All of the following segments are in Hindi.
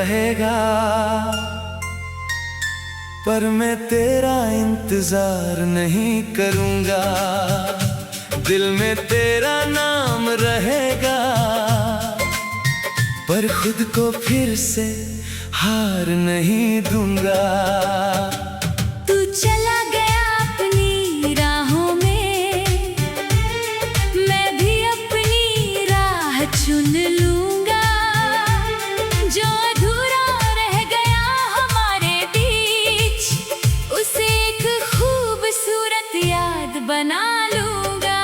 रहेगा, पर मैं तेरा इंतजार नहीं करूँगा। दिल में तेरा नाम रहेगा, पर खुद को फिर से हार नहीं दूंगा। तू चला गया अपनी राहों में, मैं भी अपनी राह चुन लूंगा। जो अधूरा रह गया हमारे बीच, उसे एक खूबसूरत याद बना लूंगा।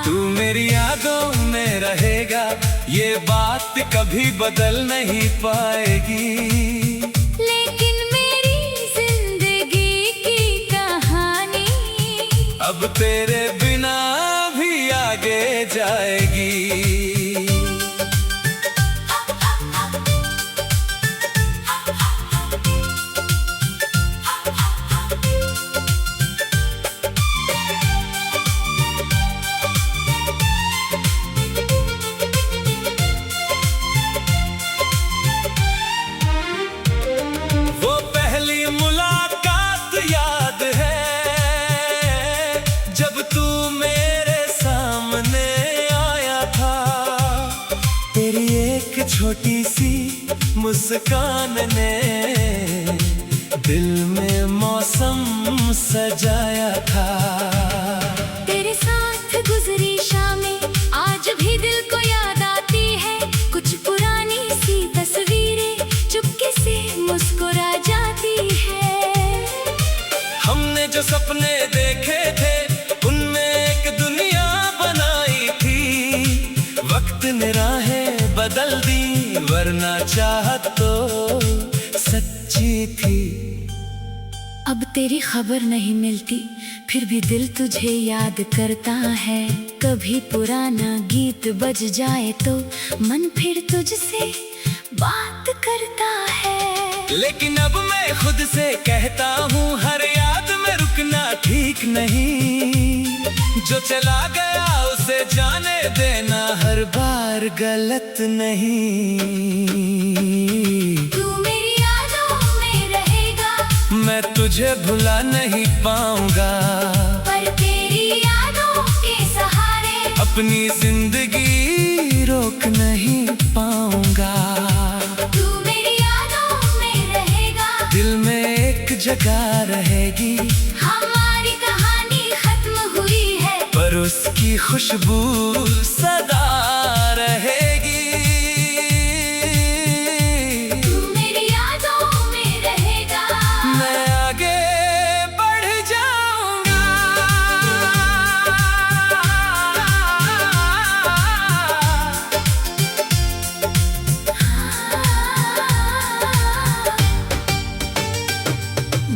तू मेरी यादों में रहेगा, ये बात कभी बदल नहीं पाएगी। लेकिन मेरी जिंदगी की कहानी अब तेरे बिना भी आगे जाएगी। छोटी सी मुस्कान ने दिल में मौसम सजाया था। तेरे साथ गुजरी शामें आज भी दिल को याद आती है। कुछ पुरानी सी तस्वीरें चुपके से मुस्कुरा जाती है। हमने जो सपने देखे थे, उनमें एक दुनिया बनाई थी। वक्त ने राहें बदल दी, वरना चाहत तो सच्ची थी। अब तेरी खबर नहीं मिलती, फिर भी दिल तुझे याद करता है। कभी पुराना गीत बज जाए तो मन फिर तुझसे बात करता है। लेकिन अब मैं खुद से कहता हूँ, हर याद में रुकना ठीक नहीं। जो चला गया उसे जाने देना, हर बार गलत नहीं। तू मेरी यादों में रहेगा, मैं तुझे भुला नहीं पाऊंगा। पर तेरी यादों के सहारे अपनी जिंदगी रोक नहीं पाऊंगा। तू मेरी यादों में रहेगा, दिल में एक जगह रहेगी। हमारी कहानी खत्म हुई है, पर उसकी खुशबू सदा रहेगी। तू मेरी यादों में रहेगा, मैं आगे बढ़ जाऊंगा।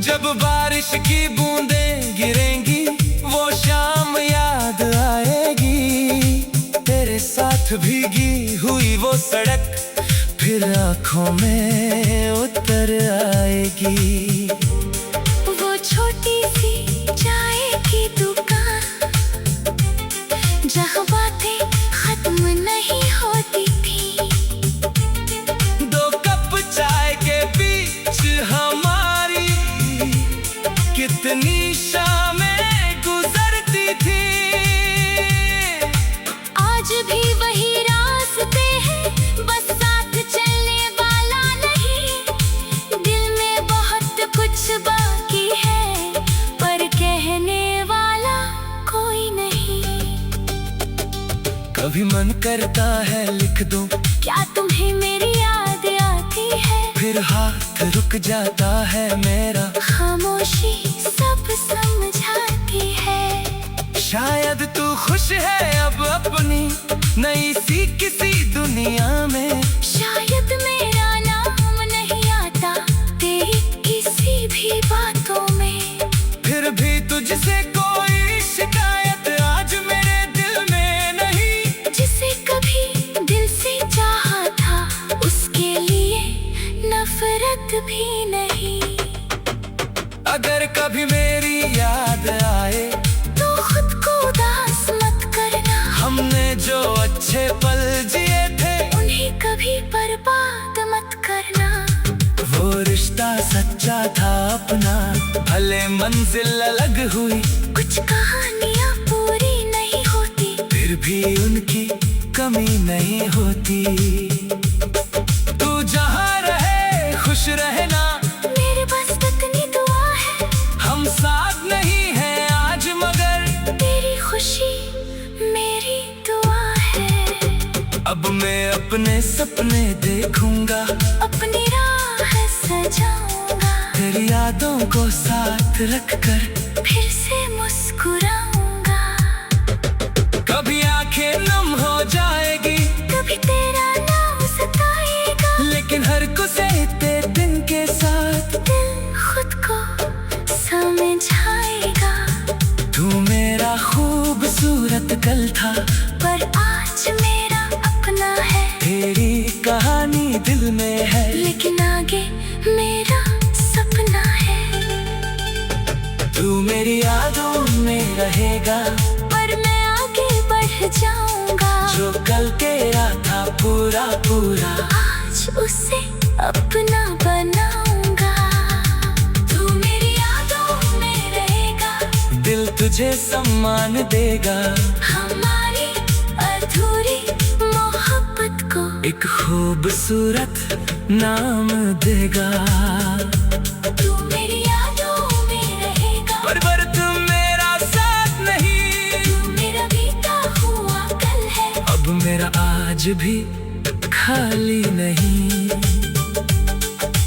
जब बारिश की बूंदें गिरेंगी, वो शाम याद आएगी। तेरे साथ भीगी हुई वो सड़क फिर आँखों में उतर आएगी। वो छोटी सी चाय की दुकान, जहाँ बातें खत्म नहीं होती थी। दो कप चाय के बीच हमारी कितनी शामें गुजरती थी। आज भी वही रास्ते हैं, बस साथ चलने वाला नहीं। दिल में बहुत कुछ बाकी है, पर कहने वाला कोई नहीं। कभी मन करता है लिख दूं, क्या तुम्हें मेरी याद आती है? फिर हाथ रुक जाता है मेरा। खामोशी सब समझाती है। शायद तू खुश है अब अपनी नई सी किसी दुनिया में। शायद मेरा नाम नहीं आता तेरी किसी भी बातों में। फिर भी तुझसे कोई शिकायत आज मेरे दिल में नहीं। जिसे कभी दिल से चाहा था, उसके लिए नफरत भी नहीं। अगर कभी मेरी याद आए तो खुद को उदास मत करना। हमने जो अच्छे पल जिए थे, उन्हें कभी बर्बाद मत कर। रिश्ता सच्चा था अपना, भले मंजिल अलग हुई, कुछ कहानियाँ पूरी नहीं होती, फिर भी उनकी कमी नहीं होती। तू जहाँ रहे खुश रहना, मेरे बस इतनी दुआ है। हम साथ नहीं हैं आज मगर तेरी खुशी मेरी दुआ है। अब मैं अपने सपने देखूंगा, अपनी राह सजाऊंगा, तेरी यादों को साथ रखकर फिर से मुस्कुराऊंगा। कभी आंखें नम हो जाएगी, कभी तेरा नाम सताएगा, लेकिन हर गुज़रते दिन के साथ दिल खुद को समझाएगा। तू मेरा खूबसूरत कल था, पर आज मेरा अपना है। तेरी कहानी दिल में है, लेकिन आगे मेरा सपना है। तू मेरी यादों में रहेगा, पर मैं आगे बढ़ जाऊंगा। जो कल तेरा था पूरा पूरा, आज उसे अपना बनाऊंगा। तू मेरी यादों में रहेगा, दिल तुझे सम्मान देगा, हमारी अधूरी मोहब्बत को एक खूबसूरत नाम देगा। तू मेरी यादों में रहेगा, पर तुम मेरा साथ नहीं, तू मेरा बीता हुआ कल है। अब मेरा आज भी खाली नहीं।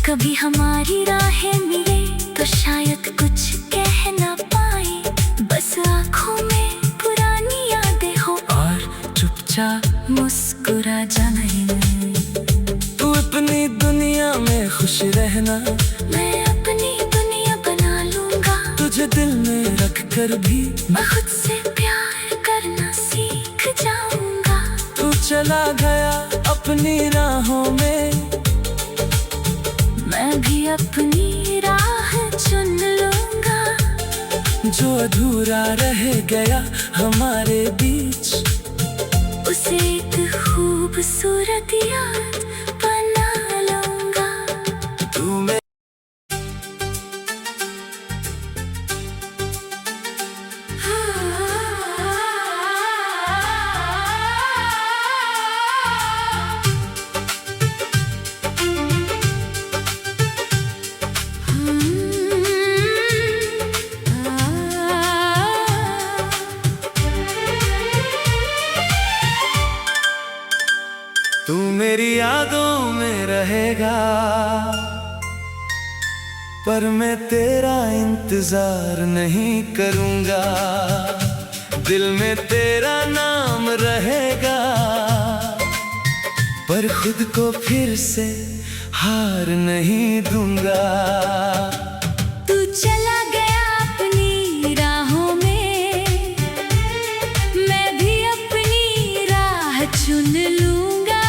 कभी हमारी राहें मिले तो शायद कुछ कह ना पाए, बस आँखों में पुरानी यादें हो और चुपचाप मुस्कुरा जाना। तू अपनी दुनिया में खुश रहना, मैं अपनी दुनिया बना लूंगा। तुझे दिल में रख कर भी मैं खुद से प्यार करना सीख जाऊंगा। तू चला गया अपनी राहों में, मैं भी अपनी राह चुन लूंगा। जो अधूरा रह गया हमारे बीच, उसे एक खूबसूरत याद बना लूंगा। तू मैं तू मेरी यादों में रहेगा, पर मैं तेरा इंतजार नहीं करूंगा। दिल में तेरा नाम रहेगा, पर खुद को फिर से हार नहीं दूंगा। तू चला गया अपनी राहों में, मैं भी अपनी राह चुन लूंगा।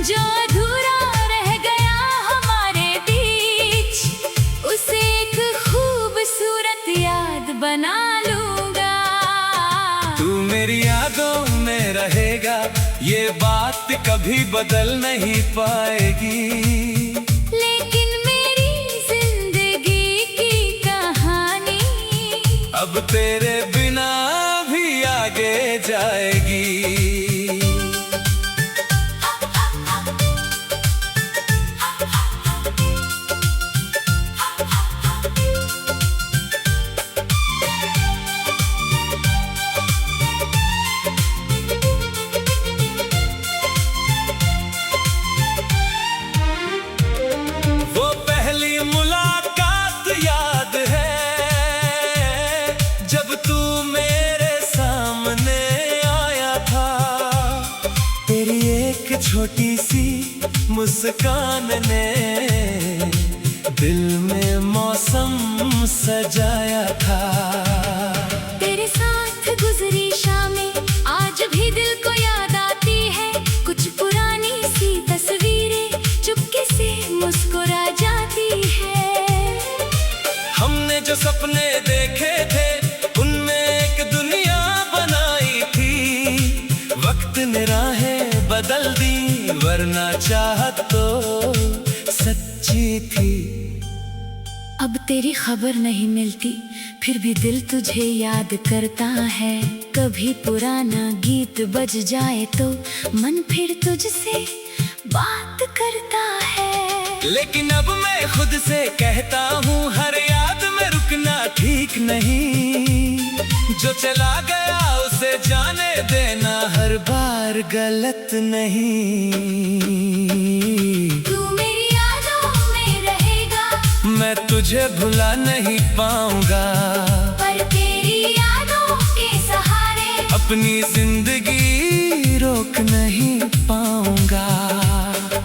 जो अधूरा रह गया हमारे बीच, उसे एक खूबसूरत याद बना लूंगा। तू मेरी यादों में रहेगा, ये बात कभी बदल नहीं पाएगी। लेकिन मेरी जिंदगी की कहानी अब तेरे बिना भी आगे जाएगी। वो पहली मुलाकात याद है, जब तू मेरे सामने आया था। तेरी एक छोटी सी मुस्कान ने दिल में मौसम सजाया था। तेरे साथ गुजरी शामें आज भी दिल को याद आती है। कुछ पुरानी सी तस्वीरें चुपके से मुस्कुरा जाती है। हमने जो सपने देखे थे, उनमें एक दुनिया बनाई थी। वक्त ने राहें बदल दी, वरना चाहत तो सच्ची अब तेरी खबर नहीं मिलती, फिर भी दिल तुझे याद करता है। कभी पुराना गीत बज जाए तो मन फिर तुझसे बात करता है। लेकिन अब मैं खुद से कहता हूँ, हर याद में रुकना ठीक नहीं। जो चला गया उसे जाने देना, हर बार गलत नहीं। तू मेरी यादों में रहेगा, मैं तुझे भुला नहीं पाऊंगा, पर तेरी यादों के सहारे अपनी जिंदगी रोक नहीं पाऊंगा।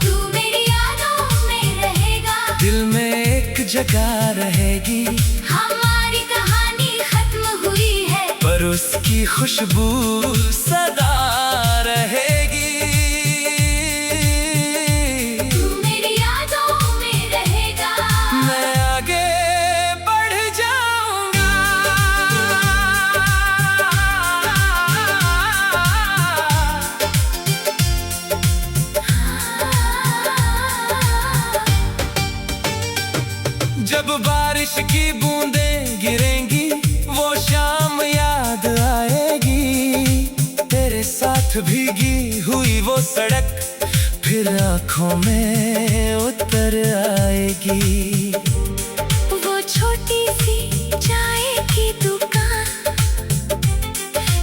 तू मेरी यादों में रहेगा, दिल में एक जगह रहेगी। हमारी कहानी खत्म हुई है, पर उसकी खुशबू सदा रहेगी। तू मेरी यादों में रहेगा। मैं आगे बढ़ जाऊंगा, जब बारिश की बूंदें गिरेंगी वो शाम याद आएगी। तेरे साथ भीगी हुई वो सड़क फिर आंखों में उतर आएगी। वो छोटी सी चाय की दुकान,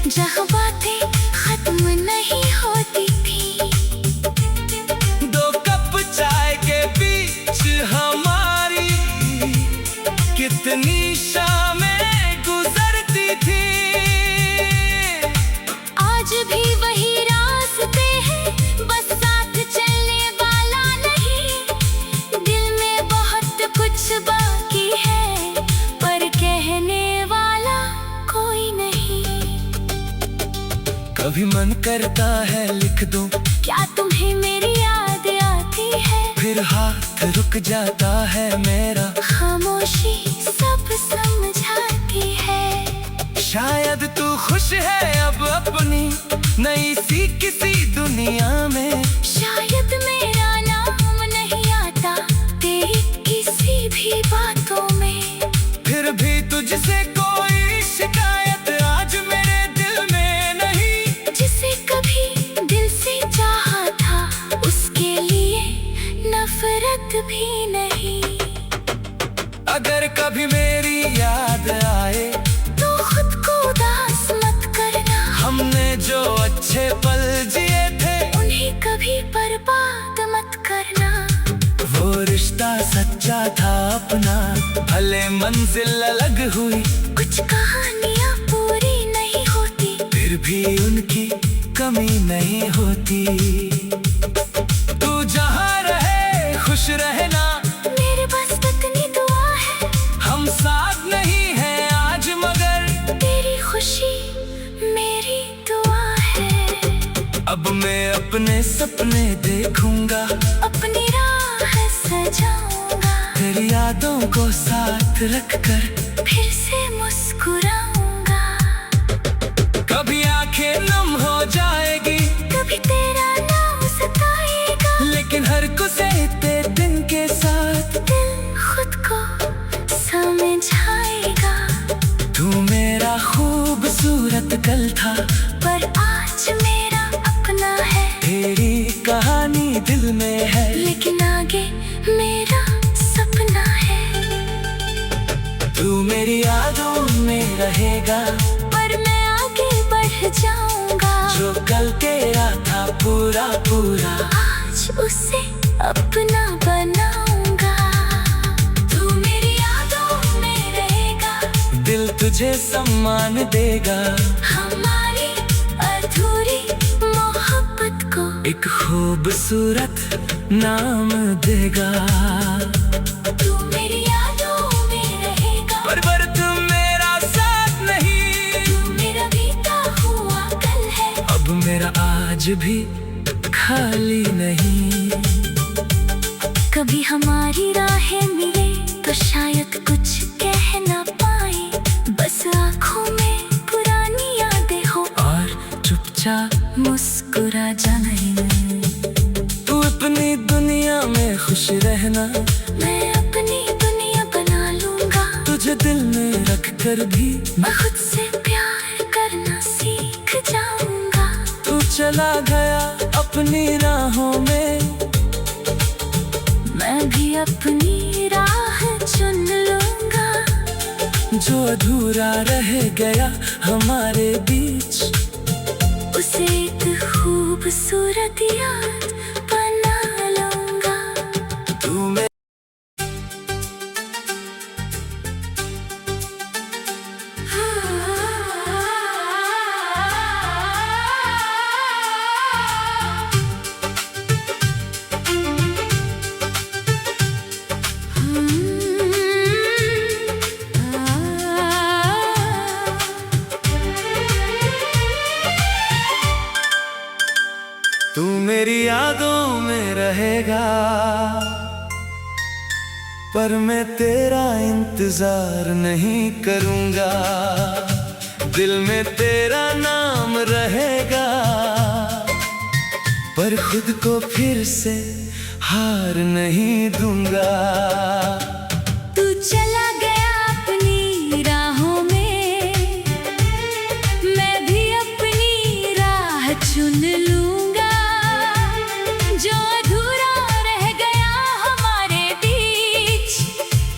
जहाँ बातें खत्म नहीं होती थी। दो कप चाय के बीच हमारी कितनी शामें गुजरती थी। आज भी वही रास्ते हैं, बस साथ चलने वाला नहीं। दिल में बहुत कुछ बाकी है, पर कहने वाला कोई नहीं। कभी मन करता है लिख दूं, क्या तुम्हें मेरी याद आती है? फिर हाथ रुक जाता है मेरा, खामोशी सब समझाती है। शायद तू खुश है अब अपनी नई सी किसी दुनिया में। शायद मेरा नाम नहीं आता तेरी किसी भी बातों में। फिर भी तुझसे कोई शिकायत आज मेरे दिल में नहीं। जिसे कभी दिल से चाहा था, उसके लिए नफरत भी नहीं। अगर कभी मेरी याद आए तो खुद को उदास मत करना, हमने जो अच्छे पल जिए थे उन्हें कभी बर्बाद मत करना। वो रिश्ता सच्चा था अपना, भले मंजिल अलग हुई। कुछ कहानियाँ पूरी नहीं होती, फिर भी उनकी कमी नहीं होती। तू जहाँ रहे खुश रहना, मेरे बस इतनी दुआ है। हम साथ नहीं हैं आज मगर तेरी खुशी मेरी दुआ है। अब मैं अपने सपने देखूंगा, अपनी राह सजाऊंगा, तेरी यादों को साथ रखकर फिर से मुस्कुराऊंगा। कभी आंखें नम हो जाएगी, कभी तेरा नाम सताएगा, लेकिन हर गुजरते दिन के साथ दिल खुद को समझाएगा। तू मेरा खूबसूरत कल था, पर आज मेरा अपना है। तेरी कहानी दिल में है, लेकिन आगे मेरा सपना है। तू मेरी यादों में रहेगा, पर मैं आगे बढ़ जाऊंगा। जो कल तेरा था पूरा पूरा, आज उसे अपना बनाऊंगा। तू मेरी यादों में रहेगा, दिल तुझे सम्मान देगा। हमारी अधूरी मोहब्बत को एक खूबसूरत नाम देगा। तू मेरी यादों में रहेगा, पर तू मेरा साथ नहीं। तू मेरा बीता हुआ कल है, अब मेरा आज भी खाली नहीं। कभी हमारी राहें मिले तो शायद कुछ कह ना पाए, बस आँखों में पुरानी यादें हो और चुपचाप मुस्कुरा जाए। तू अपनी दुनिया में खुश रहना, मैं अपनी दुनिया बना लूं। कर भी मैं खुद से प्यार करना सीख जाऊंगा। तू चला गया अपनी राहों में, मैं भी अपनी राह चुन लूंगा। जो अधूरा रह गया हमारे बीच, उसे एक खूबसूरत याद बना लूंगा। तू मैं तू मेरी यादों में रहेगा, पर मैं तेरा इंतजार नहीं करूंगा। दिल में तेरा नाम रहेगा, पर खुद को फिर से हार नहीं दूंगा। तू चला गया अपनी राहों में, मैं भी अपनी राह चुन लूंगा। जो अधूरा रह गया हमारे बीच,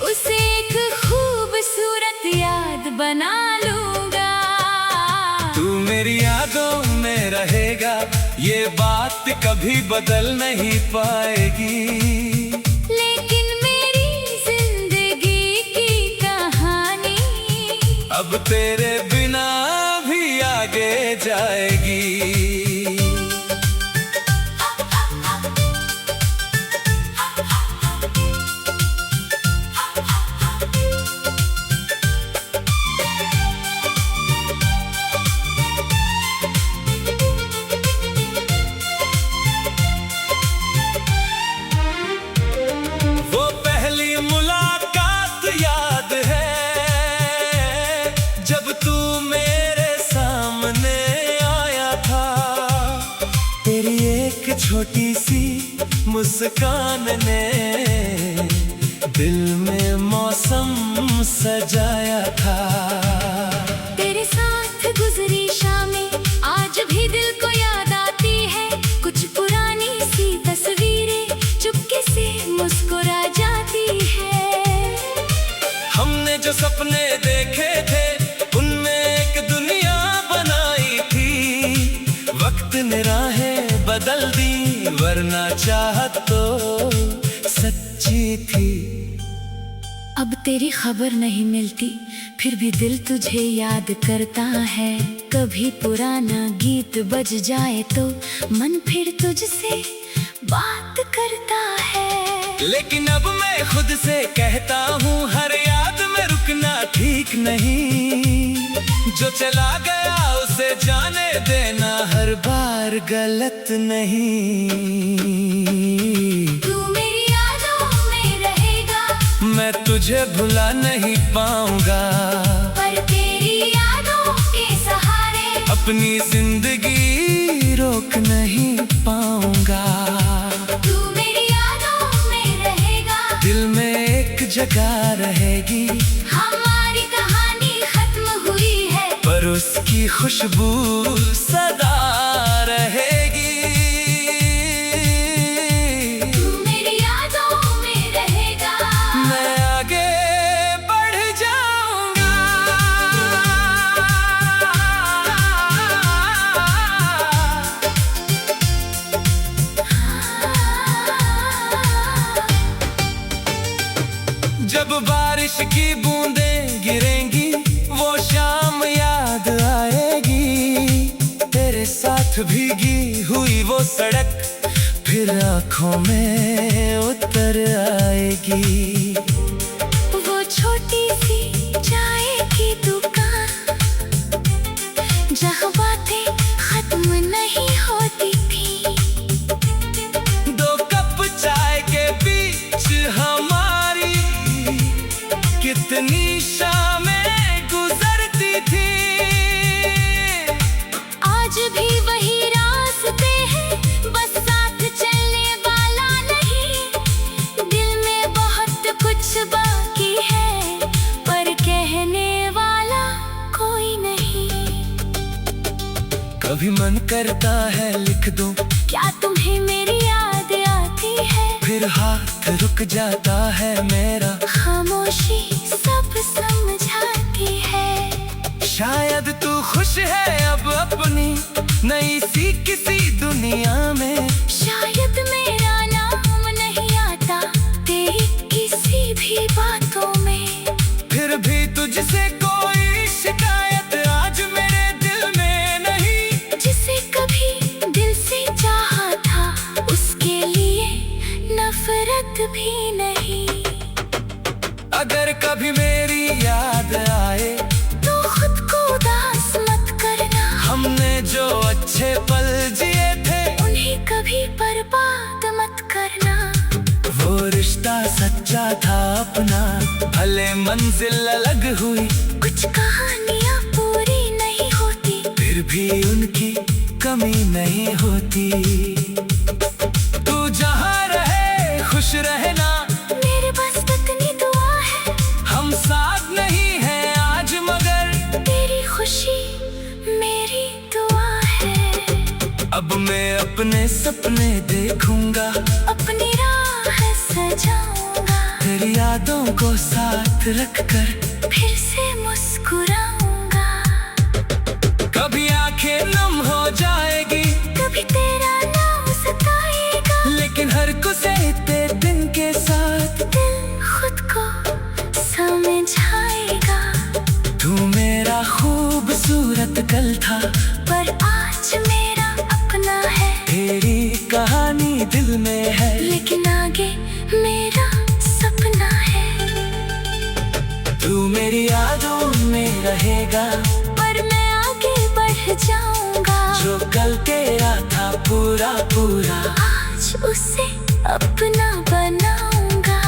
उसे एक खूबसूरत याद बना लूंगा। तू मेरी यादों में रहेगा, ये बात कभी बदल नहीं पाएगी। लेकिन मेरी जिंदगी की कहानी अब तेरे बिना भी आगे जाएगी। जब तू मेरे सामने आया था, तेरी एक छोटी सी मुस्कान ने दिल में मौसम सजाया था। तेरे साथ गुजरी शामें आज भी दिल को याद आती है। कुछ पुरानी सी तस्वीरें चुपके से मुस्कुरा जाती है। हमने जो सपने देखे थे, वक्त ने राहें बदल दी, वरना चाहत तो सच्ची थी। अब तेरी खबर नहीं मिलती, फिर भी दिल तुझे याद करता है। कभी पुराना गीत बज जाए तो मन फिर तुझसे बात करता है। लेकिन अब मैं खुद से कहता हूँ, हर याद में रुकना ठीक नहीं। जो चला गया उसे जाने देना हर बार गलत नहीं। तू मेरी यादों में रहेगा, मैं तुझे भुला नहीं पाऊंगा। पर तेरी यादों के सहारे अपनी जिंदगी रोक नहीं पाऊंगा। तू मेरी यादों में रहेगा, दिल में एक जगह रहेगी। हमारी कहानी खत्म हुई है, पर उसकी खुशबू सदा रहेगी। तू मेरी यादों में रहेगा, मैं आगे बढ़ जाऊंगा। जब बारिश की बूंदें गिरेंगी, वो शाम याद आएगी। तेरे साथ भीगी हुई वो सड़क फिर आंखों में उतर आएगी। वो छोटी सी चाय की दुकान, जहाँ बातें खत्म नहीं होती थी। दो कप चाय के बीच हमारी कितनी शामें गुजरती थी। आज भी वही रास्ते हैं, बस साथ चलने वाला नहीं। दिल में बहुत कुछ बाकी है, पर कहने वाला कभी मन करता है लिख दूं, क्या तुम्हें मेरी याद आती है? फिर हाथ रुक जाता है मेरा, खामोशी सब समझाती है। शायद तू खुश है अब अपनी नई सी किसी दुनिया में। शायद मेरा नाम नहीं आता तेरी किसी भी बातों में। फिर भी तुझसे कोई शिकायत आज मेरे दिल में नहीं। जिसे कभी दिल से चाहा था उसके लिए नफरत भी नहीं। अगर कभी मेरी याद आए तो खुद को उदास मत करना। हमने जो अच्छे पल जिए थे उन्हें कभी बर्बाद मत करना। वो रिश्ता सच्चा था अपना, भले मंजिल अलग हुई, कुछ कहानियां पूरी नहीं होती, फिर भी उनकी कमी नहीं होती। तू जहाँ रहे खुश रहना, मेरे बस इतनी दुआ है। हम साथ नहीं हैं आज मगर तेरी खुशी मेरी दुआ है। अब मैं अपने सपने देखूंगा, अपनी राह सजाऊंगा, तेरी यादों को साथ रखकर फिर से मुस्कुराऊंगा। कभी आंखें नम हो जाएगी, कभी तेरा नाम सताएगा, लेकिन हर गुजरते दिन के साथ दिल खुद को समझाएगा। तू मेरा खूबसूरत कल था, पर आज मेरा अपना है। तेरी कहानी दिल में है, लेकिन आगे मेरा सपना है। तू मेरी यादों में रहेगा, पर मैं आगे बढ़ जाऊंगा। जो कल तेरा था पूरा पूरा, आज उसे अपना बनाऊंगा।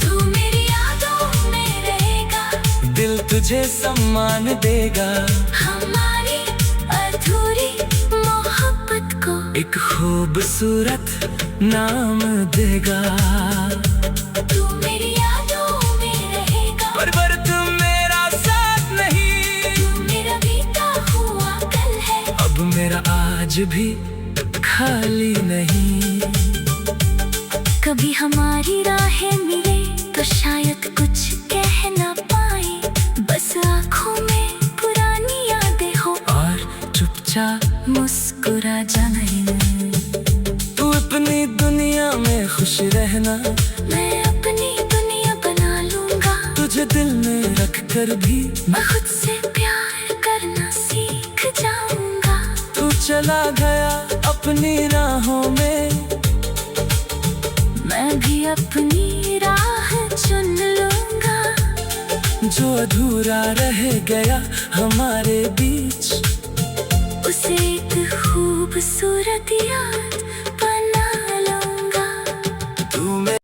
तू मेरी यादों में रहेगा, दिल तुझे सम्मान देगा। हमारी अधूरी मोहब्बत को एक खूबसूरत नाम देगा। तू मेरी यादों में रहेगा, पर तुम मेरा साथ नहीं। तू मेरा बीता हुआ कल है, अब मेरा आज भी खाली नहीं। कभी हमारी राहें मिले तो शायद कुछ कह ना पाए, बस आँखों में पुरानी यादें हो और चुपचाप मुस्कुरा जाना। तू अपनी दुनिया में खुश रहना, मैं अपनी दुनिया बना लूंगा। तुझे दिल में रख कर भी मैं खुद से प्यार करना सीख जाऊंगा। तू चला गया अपनी राहों में, मैं भी अपनी राह चुन लूंगा। जो अधूरा रह गया हमारे बीच, उसे एक खूबसूरत याद बना लूंगा। तू मैं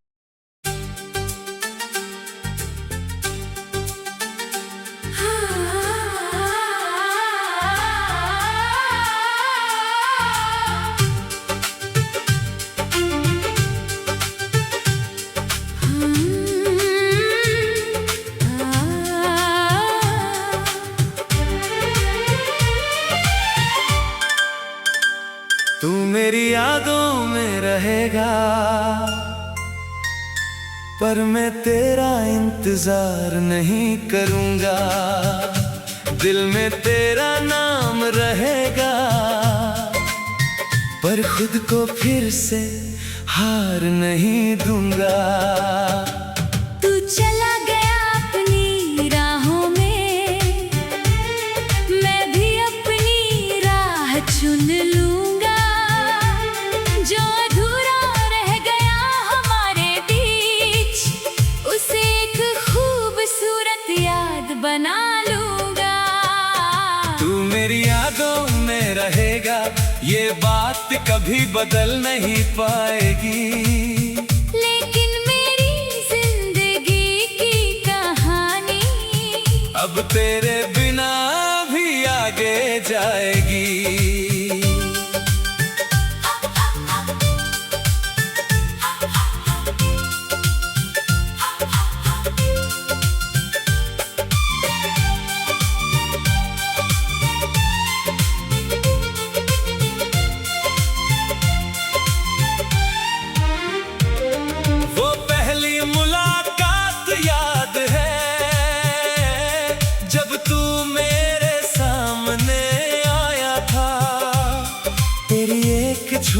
तू मेरी यादों में रहेगा, पर मैं तेरा इंतजार नहीं करूंगा। दिल में तेरा नाम रहेगा, पर खुद को फिर से हार नहीं दूंगा। तू चला गया अपनी राहों में, मैं भी अपनी राह चुन लूंगा। जो अधूरा रह गया हमारे बीच, उसे एक खूबसूरत याद बना लूंगा। तू मेरी यादों में रहेगा, ये बात कभी बदल नहीं पाएगी। लेकिन मेरी जिंदगी की कहानी अब तेरे बिना भी आगे जाएगी।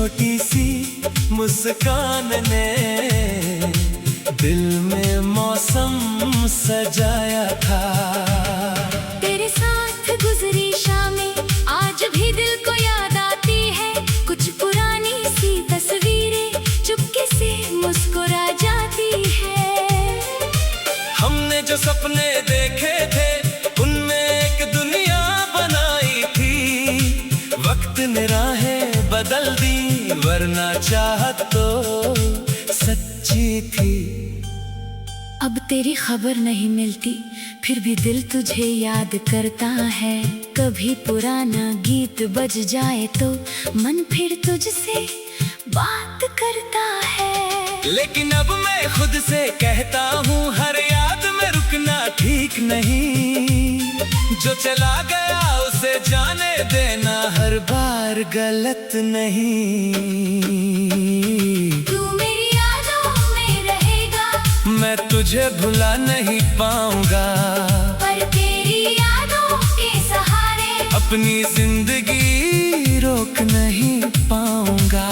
छोटी सी मुस्कान ने दिल में मौसम सजाया था। तेरे साथ गुजरी शामें आज भी दिल को याद आती है। कुछ पुरानी सी तस्वीरें चुपके से मुस्कुरा जाती है। हमने जो सपने देखे थे उनमें एक दुनिया बनाई थी। वक्त ने राहें बदल दी वरना चाहत तो सच्ची थी। अब तेरी खबर नहीं मिलती फिर भी दिल तुझे याद करता है। कभी पुराना गीत बज जाए तो मन फिर तुझसे बात करता है। लेकिन अब मैं खुद से कहता हूँ हर याद में रुकना ठीक नहीं। जो चला गया उसे जाने देना हर बार गलत नहीं। तू मेरी यादों में रहेगा, मैं तुझे भुला नहीं पाऊंगा, पर तेरी यादों के सहारे अपनी जिंदगी रोक नहीं पाऊंगा।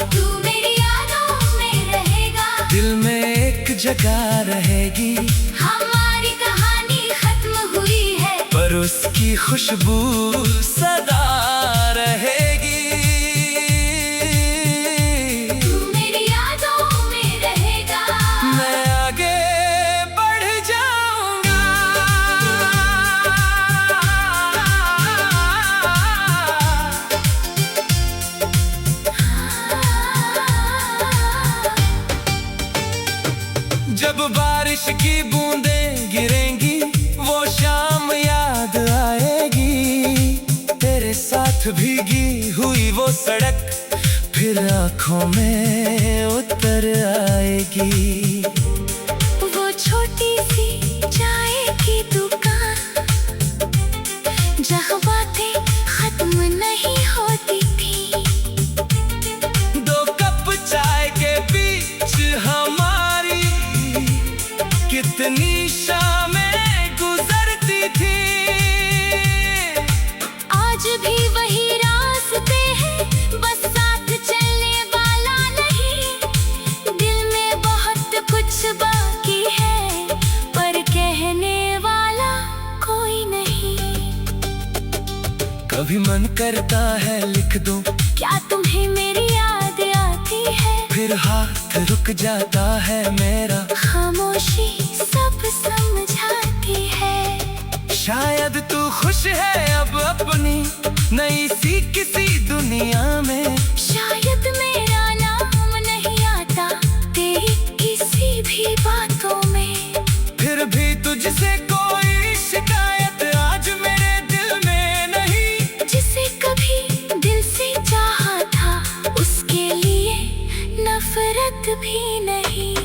तू मेरी यादों में रहेगा, दिल में एक जगह रहेगी। हमारी कहानी खत्म हुई है, पर उसकी खुशबू सदा रहेगी। तू मेरी यादों में रहेगा। मैं आगे बढ़ जाऊंगा। जब बारिश की बूंदें गिरेंगी वो शाम याद आएगी। तेरे साथ भीगी हुई वो सड़क फिर आंखों में उतर आएगी। वो छोटी सी चाय की दुकान जहाँ बातें खत्म नहीं होती थी। दो कप चाय के बीच हमारी कितनी शामें गुजरती थी। आज भी वही रास्ते हैं, बस साथ चलने वाला नहीं। दिल में बहुत कुछ बाकी है, पर कहने वाला कोई नहीं। कभी मन करता है लिख दूं, क्या तुम्हें मेरी याद आती है? फिर हाथ रुक जाता है मेरा। खामोशी सब समझाती है। शायद तू खुश है अब अपनी नई सी किसी दुनिया में। शायद मेरा नाम नहीं आता तेरी किसी भी बातों में। फिर भी तुझसे कोई शिकायत आज मेरे दिल में नहीं। जिसे कभी दिल से चाहा था उसके लिए नफरत भी नहीं।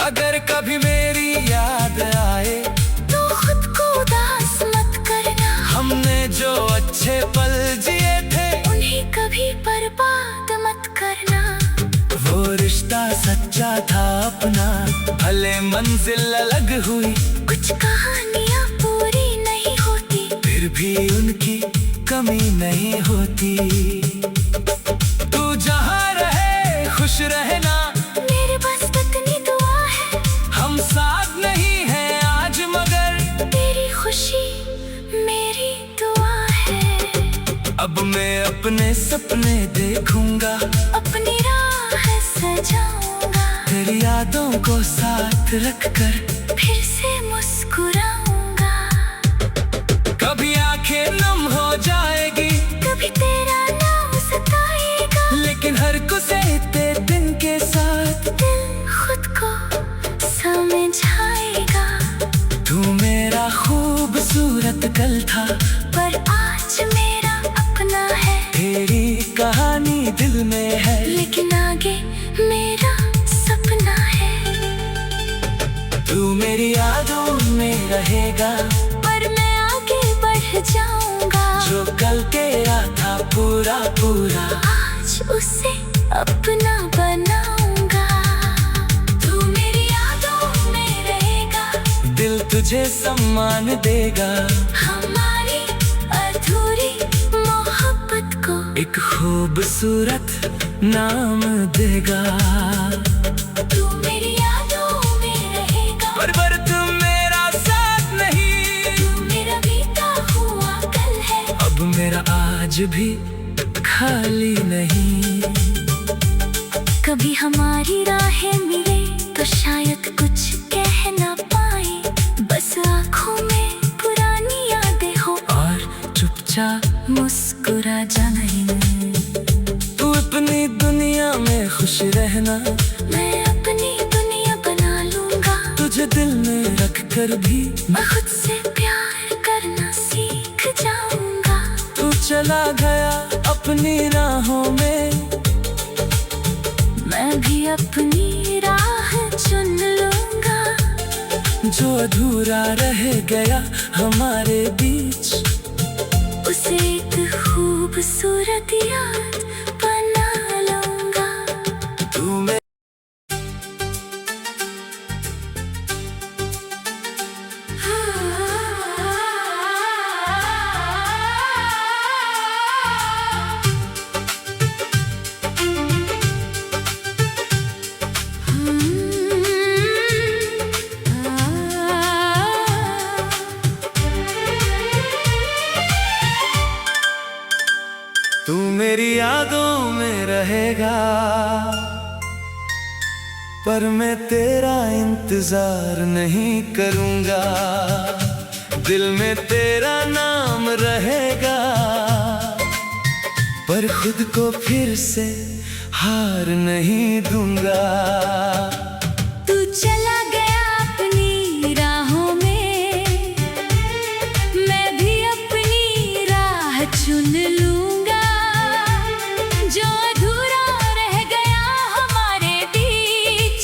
अगर कभी मेरी याद आए तो खुद को उदास मत करना। हमने जो अच्छे पल जिए थे उन्हें कभी बर्बाद मत करना। वो रिश्ता सच्चा था अपना, भले मंजिल अलग हुई। कुछ कहानियाँ पूरी नहीं होती, फिर भी उनकी कमी नहीं होती। तू जहाँ रहे खुश रहना, मेरे बस इतनी दुआ है। हम साथ नहीं हैं आज मगर तेरी खुशी मेरी दुआ है। अब मैं अपने सपने देखूंगा, अपनी राह सजाऊंगा, तेरी यादों को साथ रखकर फिर से मुस्कुराऊंगा। कभी आंखें नम हो जाएगी, कभी तेरा नाम सताएगा, लेकिन हर गुजरते दिन के साथ दिल खुद को समझाएगा। तू मेरा खूबसूरत कल था, पर आज मेरा अपना है। तेरी कहानी दिल में है, लेकिन आगे मेरा सपना है। तू मेरी यादों में रहेगा, पर मैं आगे बढ़ जाऊंगा। जो कल तेरा था पूरा पूरा आज उसे अपना बनाऊंगा। तू मेरी यादों में रहेगा, दिल तुझे सम्मान देगा। हमारी अधूरी मोहब्बत को एक खूबसूरत नाम देगा। तू मेरी यादों में रहेगा, पर तुम मेरा साथ नहीं। तू मेरा बीता हुआ कल है, अब मेरा आज भी खाली नहीं। कभी हमारी राहें मिले तो शायद कुछ कह ना पाए, बस आँखों में पुरानी यादें हो और चुपचाप मुस्कुरा जाना। तू अपनी दुनिया में खुश रहना, मैं अपनी दुनिया बना लूंगा। तुझे दिल में रख कर भी मैं खुद से प्यार करना सीख जाऊंगा। तू चला गया अपनी राहों में, मैं भी अपनी राह चुन लूंगा। जो अधूरा रह गया हमारे बीच, उसे एक खूबसूरत याद बना लूंगा। तू मैं तू मेरी यादों में रहेगा, पर मैं तेरा इंतजार नहीं करूंगा। दिल में तेरा नाम रहेगा, पर खुद को फिर से हार नहीं दूंगा। तू चला गया अपनी राहों में, मैं भी अपनी राह चुन लूंगा। जो अधूरा रह गया हमारे बीच,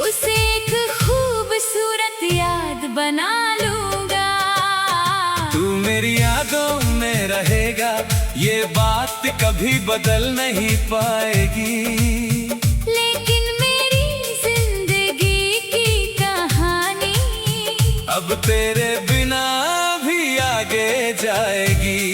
उसे एक खूबसूरत याद बना लूंगा। तू मेरी यादों में रहेगा, ये बात कभी बदल नहीं पाएगी। लेकिन मेरी जिंदगी की कहानी अब तेरे बिना भी आगे जाएगी।